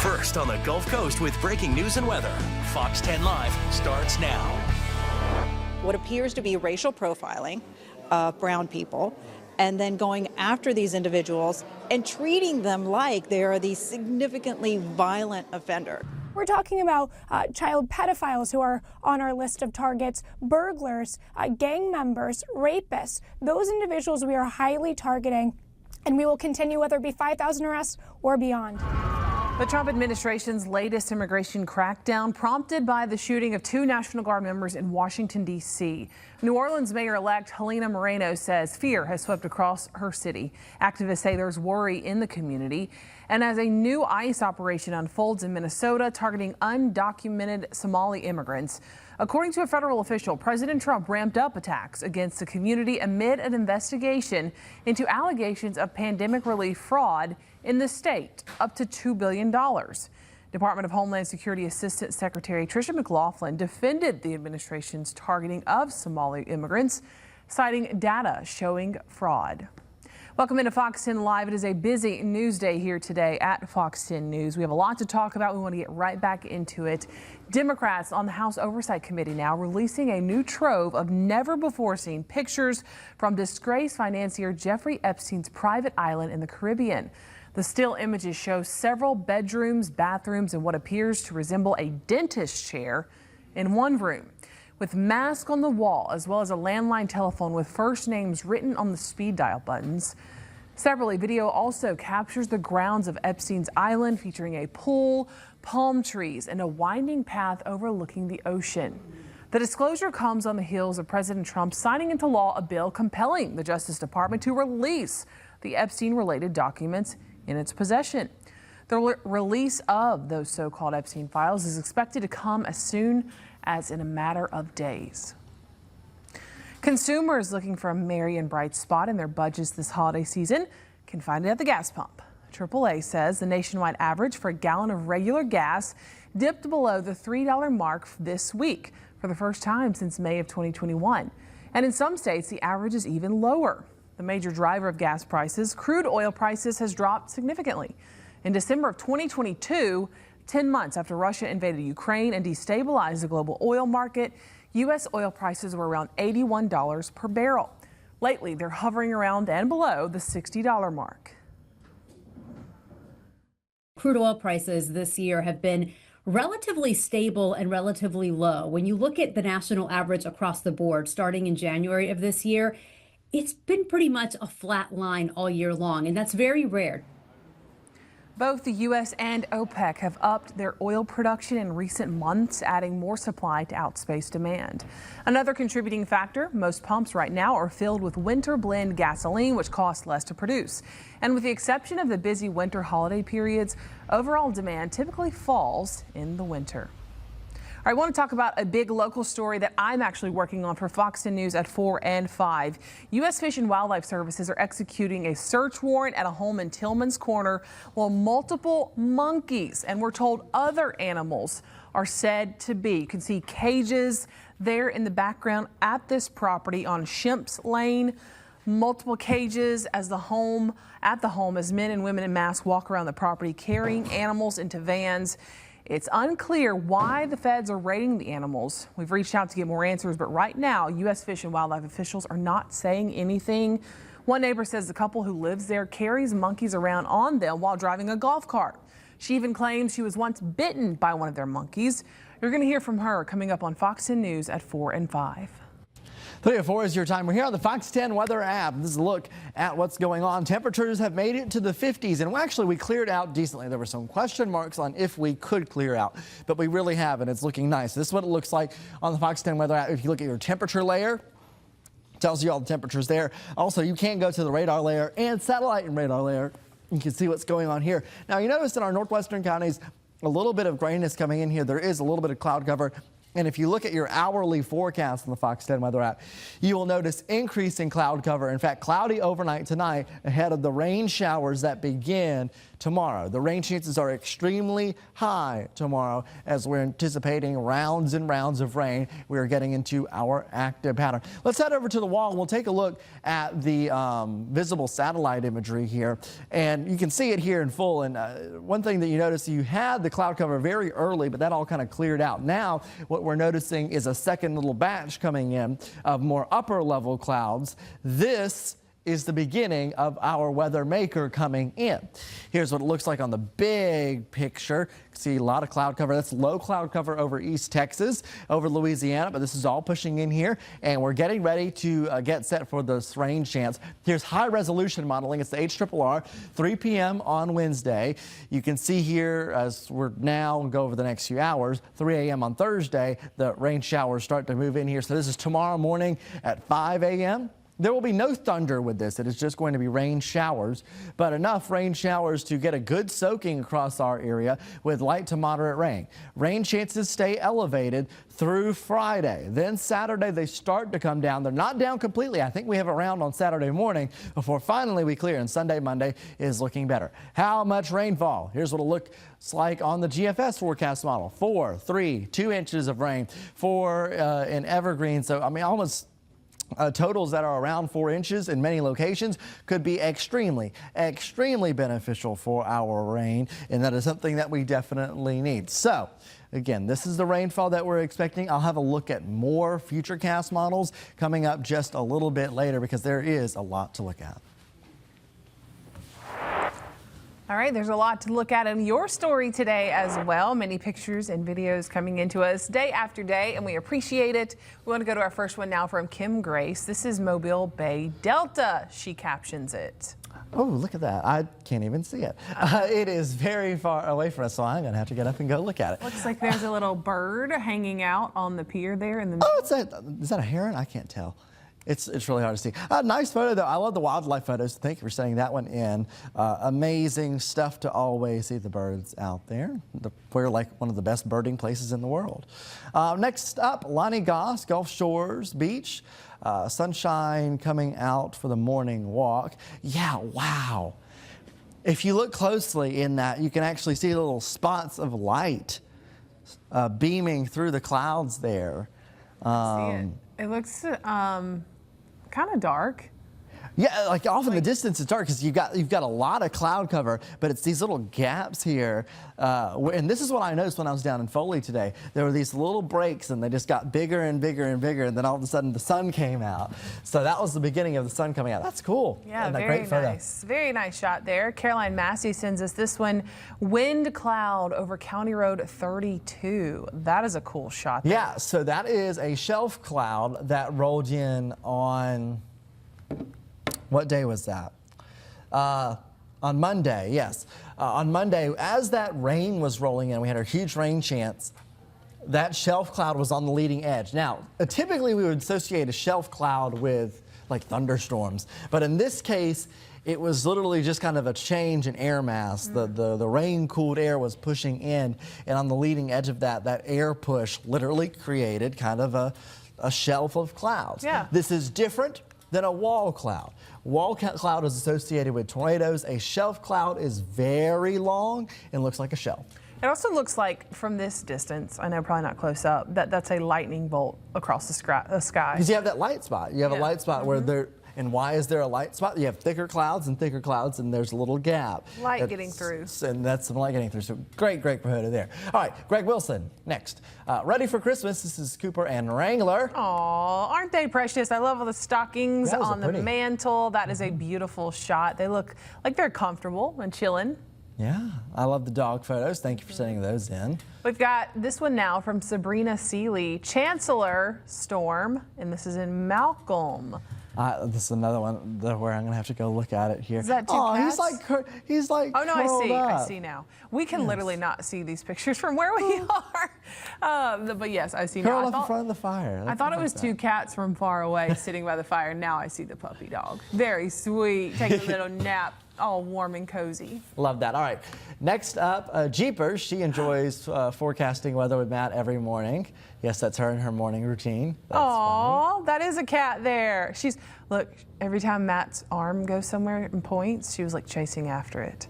First on the Gulf Coast with breaking news and weather. Fox 10 Live starts now. What appears to be racial profiling of brown people, and then going after these individuals and treating them like they are these significantly violent offenders. We're talking about child pedophiles who are on our list of targets, burglars, gang members, rapists. Those individuals we are highly targeting, and we will continue whether it be 5,000 arrests or beyond. The Trump administration's latest immigration crackdown prompted by the shooting of 2 National Guard members in Washington, D.C. New Orleans Mayor-elect Helena Moreno says fear has swept across her city. Activists say there's worry in the community. And as a new ICE operation unfolds in Minnesota targeting undocumented Somali immigrants, according to a federal official, President Trump ramped up attacks against the community amid an investigation into allegations of pandemic relief fraud in the state, up to $2 billion. Department of Homeland Security Assistant Secretary Tricia McLaughlin defended the administration's targeting of Somali immigrants, citing data showing fraud. Welcome into Fox 10 Live. It is a busy news day here today at Fox 10 News. We have a lot to talk about. We want to get right back into it. Democrats on the House Oversight Committee now releasing a new trove of never-before-seen pictures from disgraced financier Jeffrey Epstein's private island in the Caribbean. The still images show several bedrooms, bathrooms, and what appears to resemble a dentist chair in one room, with masks on the wall, as well as a landline telephone with first names written on the speed dial buttons. Separately, video also captures the grounds of Epstein's island, featuring a pool, palm trees, and a winding path overlooking the ocean. The disclosure comes on the heels of President Trump signing into law a bill compelling the Justice Department to release the Epstein-related documents in its possession. The release of those so-called Epstein files is expected to come as soon as in a matter of days. Consumers looking for a merry and bright spot in their budgets this holiday season can find it at the gas pump. AAA says the nationwide average for a gallon of regular gas dipped below the $3 mark this week for the first time since May of 2021. And in some states, the average is even lower. The major driver of gas prices, crude oil prices, has dropped significantly. In December of 2022, 10 months after Russia invaded Ukraine and destabilized the global oil market, U.S. oil prices were around $81 per barrel. Lately, they're hovering around and below the $60 mark. Crude oil prices this year have been relatively stable and relatively low. When you look at the national average across the board, starting in January of this year, it's been pretty much a flat line all year long, and that's very rare. Both the U.S. and OPEC have upped their oil production in recent months, adding more supply to outspace demand. Another contributing factor, most pumps right now are filled with winter blend gasoline, which costs less to produce. And with the exception of the busy winter holiday periods, overall demand typically falls in the winter. All right, I want to talk about a big local story that I'm actually working on for Fox 10 News at 4 and 5. U.S. Fish and Wildlife Services are executing a search warrant at a home in Tillman's Corner while multiple monkeys, and we're told other animals, are said to be. You can see cages there in the background at this property on Shemps Lane. Multiple cages at the home as men and women in masks walk around the property carrying animals into vans. It's unclear why the feds are raiding the animals. We've reached out to get more answers, but right now, U.S. Fish and Wildlife officials are not saying anything. One neighbor says the couple who lives there carries monkeys around on them while driving a golf cart. She even claims she was once bitten by one of their monkeys. You're going to hear from her coming up on Fox 10 News at 4 and 5. 3 or 4 is your time. We're here on the Fox 10 weather app. This is a look at what's going on. Temperatures have made it to the 50s, and actually we cleared out decently. There were some question marks on if we could clear out, but we really have, and it's looking nice. This is what it looks like on the Fox 10 weather app. If you look at your temperature layer, tells you all the temperatures there. Also, you can go to the radar layer and satellite and radar layer. You can see what's going on here. Now, you notice in our northwestern counties, a little bit of grayness coming in here. There is a little bit of cloud cover And if you look at your hourly forecast on the Fox 10 weather app, you will notice increasing cloud cover. In fact, cloudy overnight tonight ahead of the rain showers that begin tomorrow. The rain chances are extremely high tomorrow as we're anticipating rounds and rounds of rain. We are getting into our active pattern. Let's head over to the wall and we'll take a look at the visible satellite imagery here. And you can see it here in full. And one thing that you notice, you had the cloud cover very early, but that all kind of cleared out. Now, what we're noticing is a second little batch coming in of more upper level clouds. This is the beginning of our weather maker coming in. Here's what it looks like on the big picture. You can see a lot of cloud cover. That's low cloud cover over East Texas, over Louisiana, but this is all pushing in here, and we're getting ready to get set for this rain chance. Here's high resolution modeling. It's the HRRR, 3 p.m. on Wednesday. You can see here as we're now go over the next few hours, 3 a.m. on Thursday, the rain showers start to move in here. So this is tomorrow morning at 5 a.m. There will be no thunder with this. It is just going to be rain showers, but enough rain showers to get a good soaking across our area with light to moderate rain. Rain chances stay elevated through Friday. Then Saturday, they start to come down. They're not down completely. I think we have a round on Saturday morning before finally we clear, and Sunday, Monday is looking better. How much rainfall? Here's what it looks like on the GFS forecast model. 4, 3, 2 inches of rain in Evergreen. So, I mean, almost totals that are around 4 inches in many locations could be extremely beneficial for our rain, and that is something that we definitely need. So again, this is the rainfall that we're expecting. I'll have a look at more Futurecast models coming up just a little bit later because there is a lot to look at. All right, there's a lot to look at in your story today as well. Many pictures and videos coming into us day after day, and we appreciate it. We want to go to our first one now from Kim Grace. This is Mobile Bay Delta. She captions it. Oh, look at that. I can't even see it. It is very far away from us, so I'm going to have to get up and go look at it. Looks like there's a little bird hanging out on the pier there in the middle. Oh, is that a heron? I can't tell. It's really hard to see. Nice photo, though. I love the wildlife photos. Thank you for sending that one in. Amazing stuff to always see the birds out there. We're like one of the best birding places in the world. Next up, Lonnie Goss, Gulf Shores Beach. Sunshine coming out for the morning walk. Yeah, wow. If you look closely in that, you can actually see little spots of light beaming through the clouds there. See it. It looks kind of dark. Yeah, like off in the distance it's dark because you've got a lot of cloud cover, but it's these little gaps here. And this is what I noticed when I was down in Foley today. There were these little breaks and they just got bigger and bigger and bigger, and then all of a sudden the sun came out. So that was the beginning of the sun coming out. That's cool. Yeah, and very great photo. nice. Very nice shot there. Caroline Massey sends us this one. Wind cloud over County Road 32. That is a cool shot there. Yeah, so that is a shelf cloud that rolled in on... What day was that? On Monday, yes. On Monday, as that rain was rolling in, we had a huge rain chance. That shelf cloud was on the leading edge. Now, typically we would associate a shelf cloud with like thunderstorms, but in this case, it was literally just kind of a change in air mass. The rain-cooled air was pushing in, and on the leading edge of that air push literally created kind of a shelf of clouds. Yeah. This is different than a wall cloud. Wall cloud is associated with tornadoes. A shelf cloud is very long and looks like a shelf. It also looks like, from this distance, I know probably not close up, that's a lightning bolt across the sky. Because you have that light spot. You have a light spot where there, and why is there a light spot? You have thicker clouds, and there's a little gap. Light getting through. And that's some light getting through. So great photo there. All right, Greg Wilson, next. Ready for Christmas. This is Cooper and Wrangler. Aw, aren't they precious? I love all the stockings on the pretty. mantle. That is a beautiful shot. They look like they're comfortable and chilling. Yeah, I love the dog photos. Thank you for sending those in. We've got this one now from Sabrina Seeley, Chancellor Storm, and this is in Malcolm. This is another one where I'm gonna have to go look at it here. Is that two cats? he's like. Oh no, curled up. I see now. We can literally not see these pictures from where we are. But yes, I see now. Curled up in front of the fire. I thought it was two cats from far away sitting by the fire. Now I see the puppy dog. Very sweet, taking a little nap. all warm and cozy. Love that. All right. Next up, Jeepers. She enjoys forecasting weather with Matt every morning. Yes, that's her in her morning routine. Oh, that is a cat there. Look, every time Matt's arm goes somewhere and points, she was like chasing after it.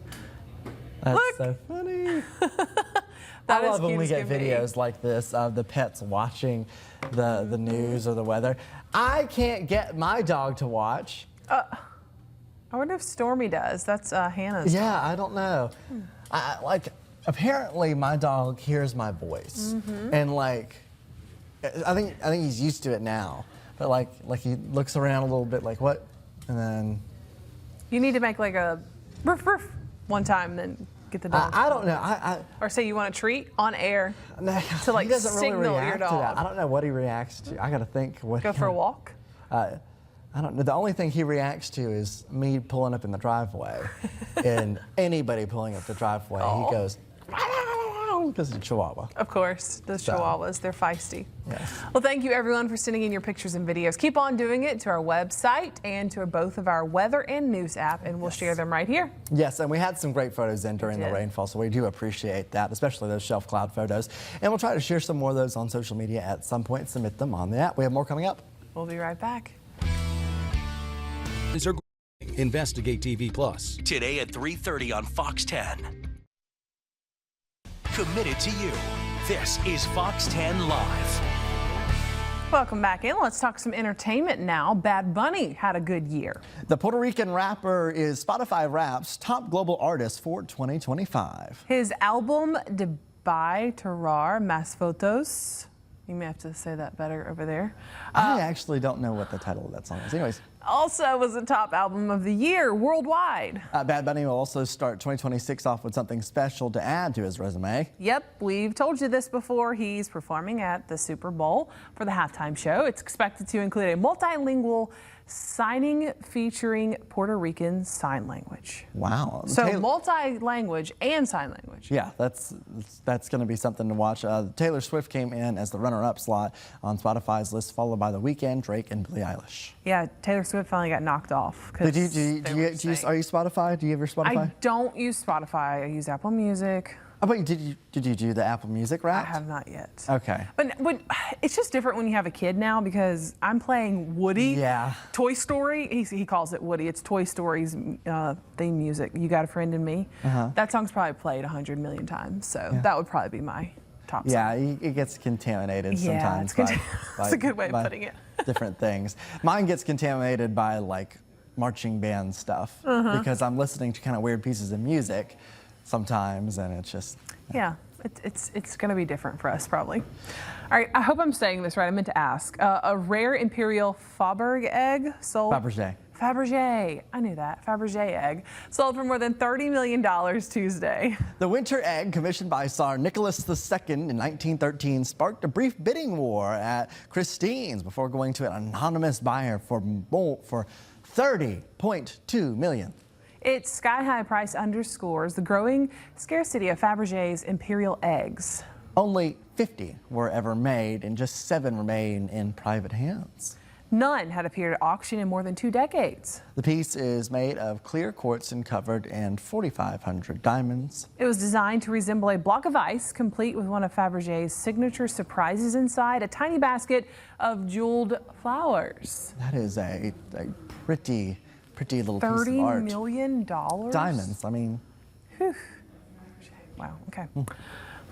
That's Look. so funny. That I is love when cute we as get can be. videos like this of the pets watching the news or the weather. I can't get my dog to watch. I wonder if Stormy does. That's Hannah's. Yeah, I don't know. Apparently my dog hears my voice, and like, I think he's used to it now. But like he looks around a little bit, like what, and then. You need to make like a roof roof one time, then get the dog. I don't know. Or say you want a treat on air to like he doesn't really signal your react to that. dog. I don't know what he reacts to. I got to think. What Go for a walk. I don't know. The only thing he reacts to is me pulling up in the driveway, and anybody pulling up the driveway. He goes because he's a Chihuahua. Of course, the Chihuahuas, they're feisty. Yes. Well, thank you everyone for sending in your pictures and videos. Keep on doing it to our website and to both of our weather and news app, and we'll share them right here. Yes, and we had some great photos in during the did. rainfall, so we do appreciate that, especially those shelf cloud photos. And we'll try to share some more of those on social media at some point. Submit them on the app. We have more coming up. We'll be right back. Investigate TV Plus. Today at 3:30 on Fox 10. Committed to you. This is Fox 10 Live. Welcome back in. Let's talk some entertainment now. Bad Bunny had a good year. The Puerto Rican rapper is Spotify Rap's top global artist for 2025. His album, Dubai Terrar Más Fotos. You may have to say that better over there. I actually don't know what the title of that song is. Anyways. Also was the top album of the year worldwide. Bad Bunny will also start 2026 off with something special to add to his resume. Yep, we've told you this before. He's performing at the Super Bowl for the halftime show. It's expected to include a multilingual signing featuring Puerto Rican sign language. Wow. So multi-language and sign language. Yeah, that's going to be something to watch. Taylor Swift came in as the runner-up slot on Spotify's list, followed by The Weeknd, Drake, and Billie Eilish. Yeah, Taylor Swift finally got knocked off. Are you Spotify? Do you have your Spotify? I don't use Spotify. I use Apple Music. Oh, but did you do the Apple Music rap? I have not yet. Okay. But it's just different when you have a kid now because I'm playing Woody. Yeah. Toy Story. He calls it Woody. It's Toy Story's theme music. You Got a Friend in Me. That song's probably played 100 million times. So that would probably be my top song. Yeah, it gets contaminated sometimes. That's a good way of putting it. Different things. Mine gets contaminated by like marching band stuff because I'm listening to kind of weird pieces of music sometimes, and it's just it's going to be different for us probably. All right, I hope I'm saying this right. I meant to ask. A rare imperial Faubourg egg sold. Fabergé. I knew that. Fabergé egg sold for more than $30 million Tuesday. The winter egg, commissioned by Tsar Nicholas II in 1913, sparked a brief bidding war at Christie's before going to an anonymous buyer for $30.2 million. Its sky-high price underscores the growing scarcity of Fabergé's imperial eggs. Only 50 were ever made, and just 7 remain in private hands. None had appeared at auction in more than 2 decades. The piece is made of clear quartz and covered in 4,500 diamonds. It was designed to resemble a block of ice, complete with one of Fabergé's signature surprises inside, a tiny basket of jeweled flowers. That is a pretty little piece of art. $30 million? Diamonds, I mean. Whew. Wow, okay.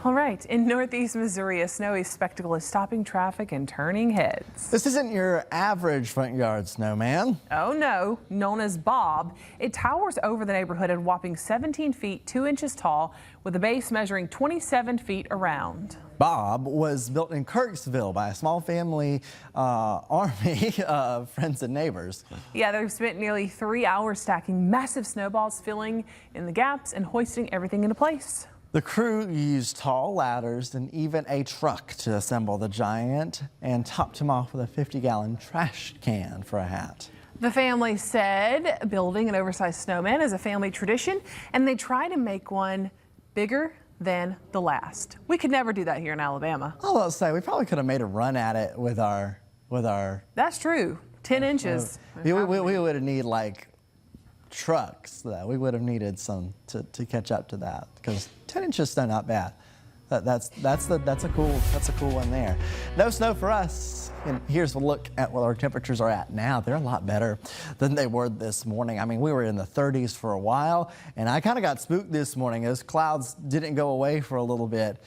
All right, in northeast Missouri, a snowy spectacle is stopping traffic and turning heads. This isn't your average front yard snowman. Oh no, known as Bob. It towers over the neighborhood at a whopping 17 feet, 2 inches tall, with a base measuring 27 feet around. Bob was built in Kirksville by a small family army of friends and neighbors. Yeah, they've spent nearly 3 hours stacking massive snowballs, filling in the gaps and hoisting everything into place. The crew used tall ladders and even a truck to assemble the giant and topped him off with a 50-gallon trash can for a hat. The family said building an oversized snowman is a family tradition, and they try to make one bigger than the last. We could never do that here in Alabama. I'll say we probably could have made a run at it with our. That's true. 10 inches. We would have need like trucks, though. We would have needed some to catch up to that, because 10 inches is still not bad. That's a cool one there. No snow for us. And here's a look at what our temperatures are at now. They're a lot better than they were this morning. I mean, we were in the 30s for a while, and I kind of got spooked this morning. Those clouds didn't go away for a little bit.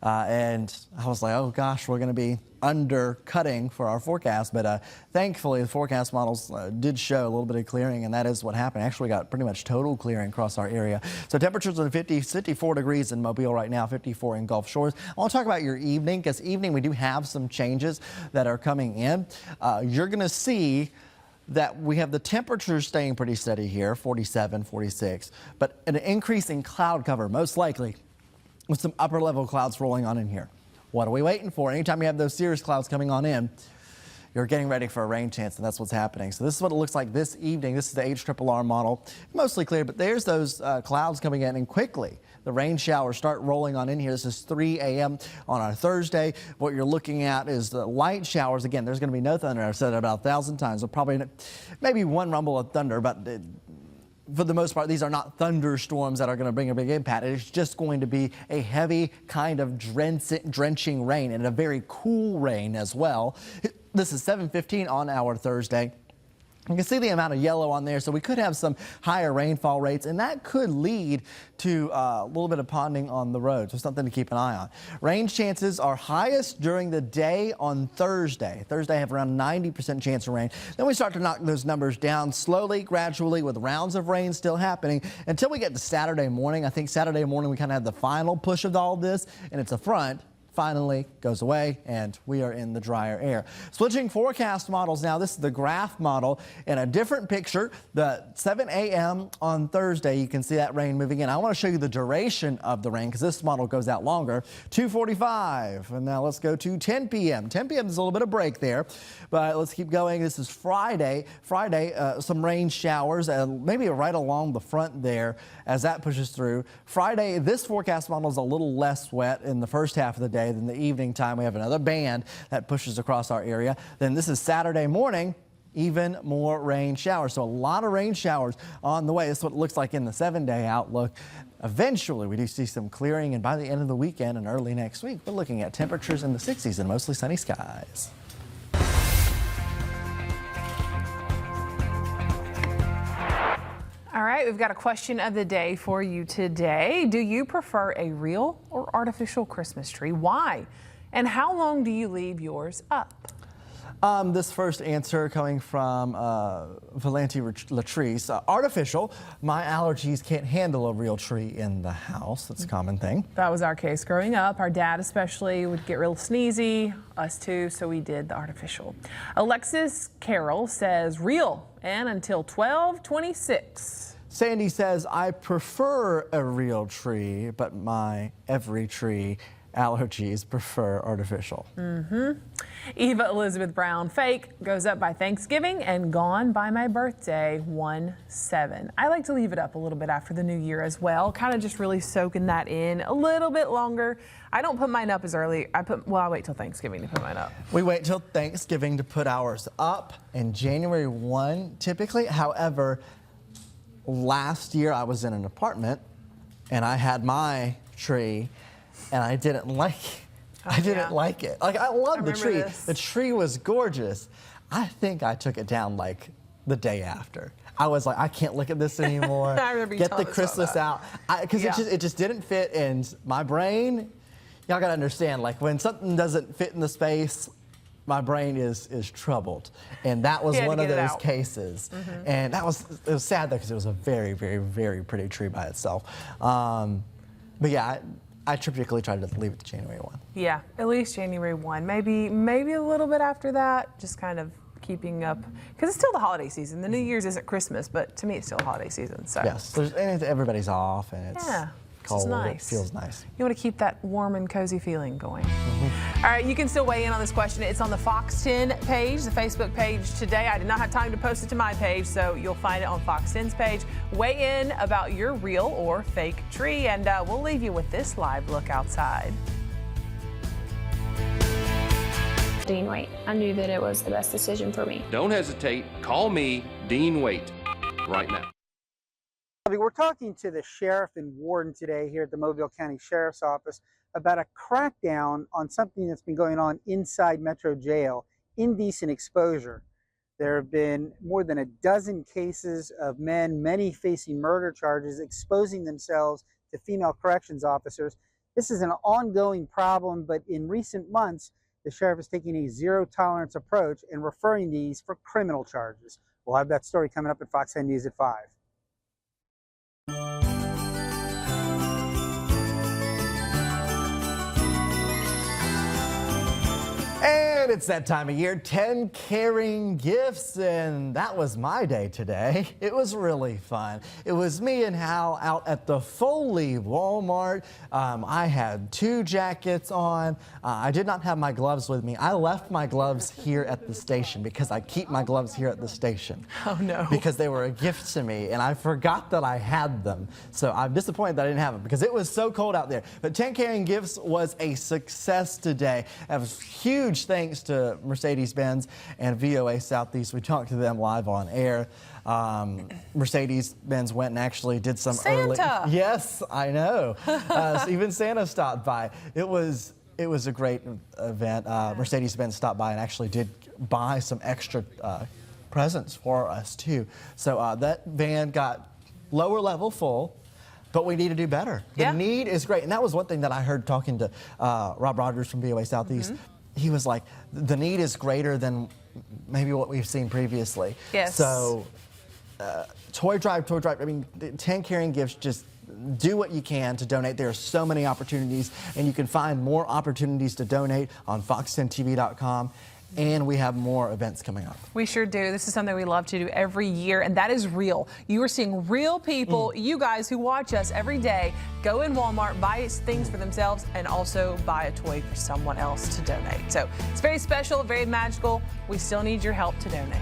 And I was like, oh gosh, we're going to be undercutting for our forecast. But thankfully, the forecast models did show a little bit of clearing, and that is what happened. Actually, we got pretty much total clearing across our area. So temperatures in the 54 degrees in Mobile right now, 54 in Gulf Shores. I want to talk about your evening, because evening we do have some changes that are coming in. You're going to see that we have the temperatures staying pretty steady here, 47, 46, but an increase in cloud cover, most likely, with some upper level clouds rolling on in here. What are we waiting for? Anytime you have those cirrus clouds coming on in, you're getting ready for a rain chance, and that's what's happening. So this is what it looks like this evening. This is the HRRR model. Mostly clear, but there's those clouds coming in, and quickly the rain showers start rolling on in here. This is 3 a.m. on our Thursday. What you're looking at is the light showers. Again, there's going to be no thunder. I've said it about 1,000 times. So probably maybe one rumble of thunder, but for the most part, these are not thunderstorms that are going to bring a big impact. It's just going to be a heavy kind of drenching rain, and a very cool rain as well. This is 7:15 on our Thursday. You can see the amount of yellow on there, so we could have some higher rainfall rates, and that could lead to a little bit of ponding on the road, so something to keep an eye on. Rain chances are highest during the day on Thursday. Thursday, I have around 90% chance of rain. Then we start to knock those numbers down slowly, gradually, with rounds of rain still happening until we get to Saturday morning. I think Saturday morning we kind of have the final push of all this, and it's a front finally goes away, and we are in the drier air. Switching forecast models now. This is the graph model in a different picture. The 7 a.m. on Thursday, you can see that rain moving in. I want to show you the duration of the rain, because this model goes out longer. 2:45, and now let's go to 10 p.m. 10 p.m. is a little bit of break there, but let's keep going. This is Friday. Some rain showers, maybe right along the front there as that pushes through. Friday, this forecast model is a little less wet in the first half of the day. Then the evening time, we have another band that pushes across our area. Then this is Saturday morning, even more rain showers. So a lot of rain showers on the way. This is what it looks like in the 7-day outlook. Eventually, we do see some clearing, and by the end of the weekend and early next week, we're looking at temperatures in the 60s and mostly sunny skies. All right, we've got a question of the day for you today. Do you prefer a real or artificial Christmas tree? Why? And how long do you leave yours up? This first answer coming from Valenti Latrice. Artificial. My allergies can't handle a real tree in the house. That's a common thing. That was our case growing up. Our dad especially would get real sneezy, us too, so we did the artificial. Alexis Carroll says real, and until 12/26. Sandy says, I prefer a real tree, but my every tree allergies prefer artificial. Eva Elizabeth Brown, fake, goes up by Thanksgiving and gone by my birthday, 1/7. I like to leave it up a little bit after the new year as well, kind of just really soaking that in a little bit longer. I don't put mine up as early. I wait till Thanksgiving to put mine up. We wait till Thanksgiving to put ours up, and January 1 typically. However, last year I was in an apartment and I had my tree, and I didn't like it. I didn't like it. Like, I love the tree. This. The tree was gorgeous. I think I took it down like the day after. I was like, I can't look at this anymore. I remember you Get the telling us all Christmas that. out. Because it just didn't fit in my brain. Y'all gotta understand, like, when something doesn't fit in the space, my brain is troubled. And that was one of those cases. And it was sad though, because it was a very, very, very pretty tree by itself. But yeah, I typically try to leave it to January 1. Yeah, at least January 1. Maybe a little bit after that, just kind of keeping up, because it's still the holiday season. The New Year's isn't Christmas, but to me it's still the holiday season. So yes, and everybody's off, and it's cold. Nice. It feels nice. You want to keep that warm and cozy feeling going. All right, you can still weigh in on this question. It's on the Fox 10 page, the Facebook page today. I did not have time to post it to my page, so you'll find it on Fox 10's page. Weigh in about your real or fake tree, and we'll leave you with this live look outside. Dean Waite. I knew that it was the best decision for me. Don't hesitate. Call me, Dean Waite, right now. We're talking to the sheriff and warden today here at the Mobile County Sheriff's Office about a crackdown on something that's been going on inside Metro Jail, indecent exposure. There have been more than a dozen cases of men, many facing murder charges, exposing themselves to female corrections officers. This is an ongoing problem, but in recent months, the sheriff is taking a zero-tolerance approach and referring these for criminal charges. We'll have that story coming up at Fox 10 News at 5. And it's that time of year, 10 caring gifts, and that was my day today. It was really fun. It was me and Hal out at the Foley Walmart. I had 2 jackets on. I did not have my gloves with me. I left my gloves here at the station because I keep my gloves here at the station. Oh no. Because they were a gift to me, and I forgot that I had them. So I'm disappointed that I didn't have them because it was so cold out there. But 10 caring gifts was a success today. It was huge thanks to Mercedes-Benz and VOA Southeast. We talked to them live on air. Mercedes-Benz went and actually did some Santa. Yes, I know. Even Santa stopped by. It was a great event. Mercedes-Benz stopped by and actually did buy some extra presents for us too. So that van got lower level full. But we need to do better. The need is great. And that was one thing that I heard talking to Rob Rogers from VOA Southeast. He was like, the need is greater than maybe what we've seen previously. Yes. So toy drive. I mean, 10 caring gifts, just do what you can to donate. There are so many opportunities, and you can find more opportunities to donate on fox10tv.com. And we have more events coming up. We sure do. This is something we love to do every year, and that is real. You are seeing real people, you guys who watch us every day, go in Walmart, buy things for themselves, and also buy a toy for someone else to donate. So it's very special, very magical. We still need your help to donate.